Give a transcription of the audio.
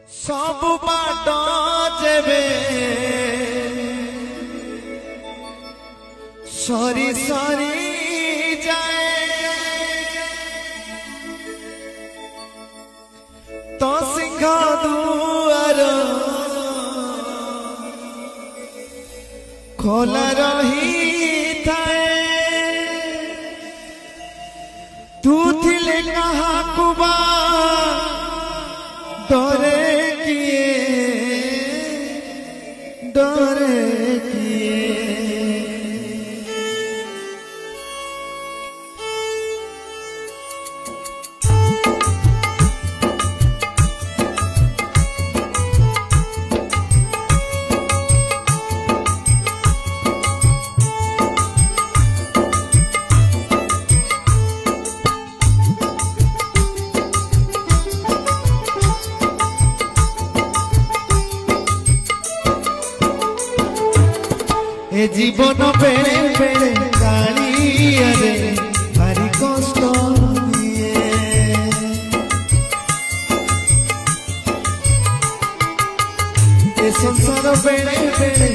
सब बाट जेबे सरी सरी जाए तो सिंह दुआर खोला रही थाए तू थिले कहा कुबा डरे किए डरे किए ए जीवन बेड़े बेड़े गाड़ियारे भारी कष्ट दिए ए संसार बेड़े बेड़े